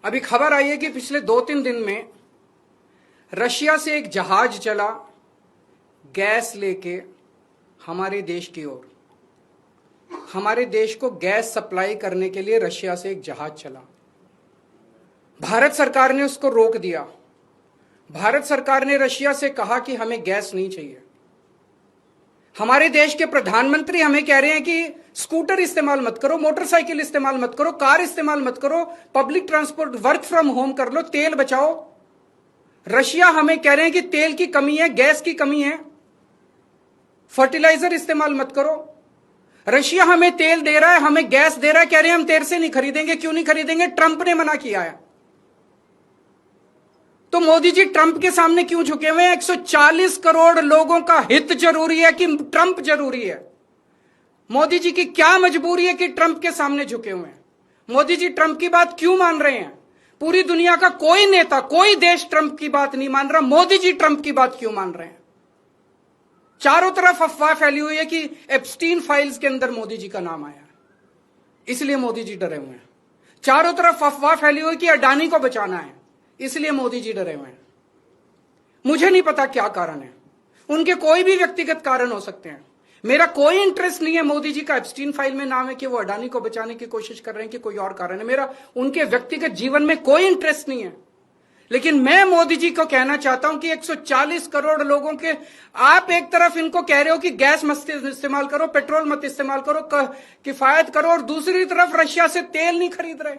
अभी खबर आई है कि पिछले 2-3 दिन में रशिया से एक जहाज चला गैस लेके हमारे देश की ओर। हमारे देश को गैस सप्लाई करने के लिए रशिया से एक जहाज चला। भारत सरकार ने उसको रोक दिया। भारत सरकार ने रशिया से कहा कि हमें गैस नहीं चाहिए। हमारे देश के प्रधानमंत्री हमें कह रहे हैं कि स्कूटर इस्तेमाल मत करो, मोटरसाइकिल इस्तेमाल मत करो, कार इस्तेमाल मत करो, public transport, work from home कर लो, तेल बचाओ। रशिया हमें कह रहे हैं कि तेल की कमी है, गैस की कमी है, फर्टिलाइजर इस्तेमाल मत करो। रशिया हमें तेल दे रहा है, हमें गैस दे रहा है, कह रहे हैं हम तेरे से नहीं खरीदेंगे। क्यों नहीं खरीदेंगे? ट्रंप ने मना किया है। तो मोदी जी ट्रंप के सामने क्यों झुके हुए हैं? 140 करोड़ लोगों का हित जरूरी है कि ट्रंप जरूरी है? मोदी जी की क्या मजबूरी है कि ट्रंप के सामने झुके हुए हैं? मोदी जी ट्रंप की बात क्यों मान रहे हैं? पूरी दुनिया का कोई नेता, कोई देश ट्रंप की बात नहीं मान रहा, मोदी जी ट्रंप की बात क्यों मान रहे हैं? चारों तरफ अफवाह फैली हुई है कि एप्स्टीन फाइल्स के अंदर मोदी जी का नाम आया, इसलिए मोदी जी डरे हुए हैं। चारों तरफ अफवाह फैली हुई कि अडानी को बचाना है, इसलिए मोदी जी डरे हुए हैं। मुझे नहीं पता क्या कारण है, उनके कोई भी व्यक्तिगत कारण हो सकते हैं। मेरा कोई इंटरेस्ट नहीं है मोदी जी का एप्स्टीन फाइल में नाम है कि वो अडानी को बचाने की कोशिश कर रहे हैं कि कोई और कारण है। मेरा उनके व्यक्तिगत जीवन में कोई इंटरेस्ट नहीं है। लेकिन मैं मोदी जी को कहना चाहता हूं कि 140 करोड़ लोगों के आप एक तरफ इनको कह रहे हो कि गैस मत इस्तेमाल करो, पेट्रोल मत इस्तेमाल करो, किफायत करो, और दूसरी तरफ रशिया से तेल नहीं खरीद रहे।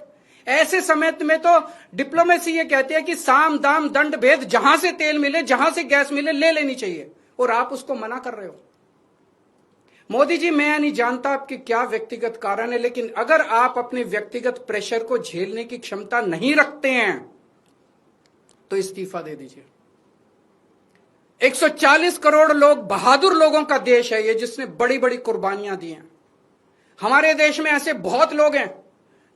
ऐसे समय में तो डिप्लोमेसी ये कहती है कि साम दाम दंड भेद, जहां से तेल मिले, जहां से गैस मिले, ले लेनी चाहिए, और आप उसको मना कर रहे हो। मोदी जी, मैं नहीं जानता आपके क्या व्यक्तिगत कारण है, लेकिन अगर आप अपने व्यक्तिगत प्रेशर को झेलने की क्षमता नहीं रखते हैं तो इस्तीफा दे दीजिए। 140 करोड़ लोग, बहादुर लोगों का देश है ये, जिसने बड़ी बड़ी कुर्बानियां दी हैं। हमारे देश में ऐसे बहुत लोग हैं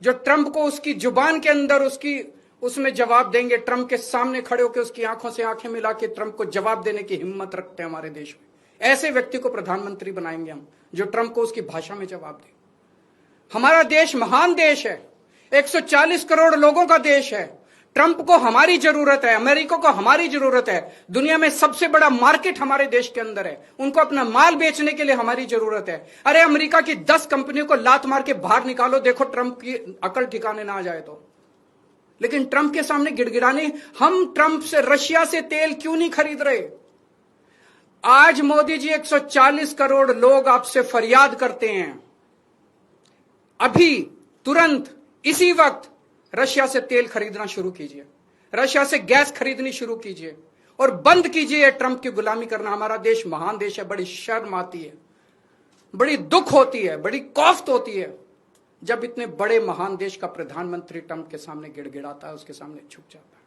जो ट्रंप को उसकी जुबान के अंदर उसमें जवाब देंगे, ट्रंप के सामने खड़े होकर उसकी आंखों से आंखें मिला के ट्रंप को जवाब देने की हिम्मत रखते हैं हमारे देश में। ऐसे व्यक्ति को प्रधानमंत्री बनाएंगे हम, जो ट्रंप को उसकी भाषा में जवाब दे। हमारा देश महान देश है, 140 करोड़ लोगों का देश है। ट्रंप को हमारी जरूरत है, अमेरिका को हमारी जरूरत है, दुनिया में सबसे बड़ा मार्केट हमारे देश के अंदर है, उनको अपना माल बेचने के लिए हमारी जरूरत है। अरे अमेरिका की 10 कंपनियों को लात मार के बाहर निकालो, देखो ट्रंप की अकल ठिकाने ना आ जाए तो। लेकिन ट्रंप के सामने गिड़गिड़ाने, हम ट्रंप से, रशिया से तेल क्यों नहीं खरीद रहे? आज मोदी जी 140 करोड़ लोग आपसे फरियाद करते हैं, अभी तुरंत इसी वक्त रशिया से तेल खरीदना शुरू कीजिए, रशिया से गैस खरीदनी शुरू कीजिए, और बंद कीजिए ट्रंप की गुलामी करना। हमारा देश महान देश है। बड़ी शर्म आती है, बड़ी दुख होती है, बड़ी कौफ्त होती है जब इतने बड़े महान देश का प्रधानमंत्री ट्रंप के सामने गिड़गिड़ाता है, उसके सामने झुक जाता है।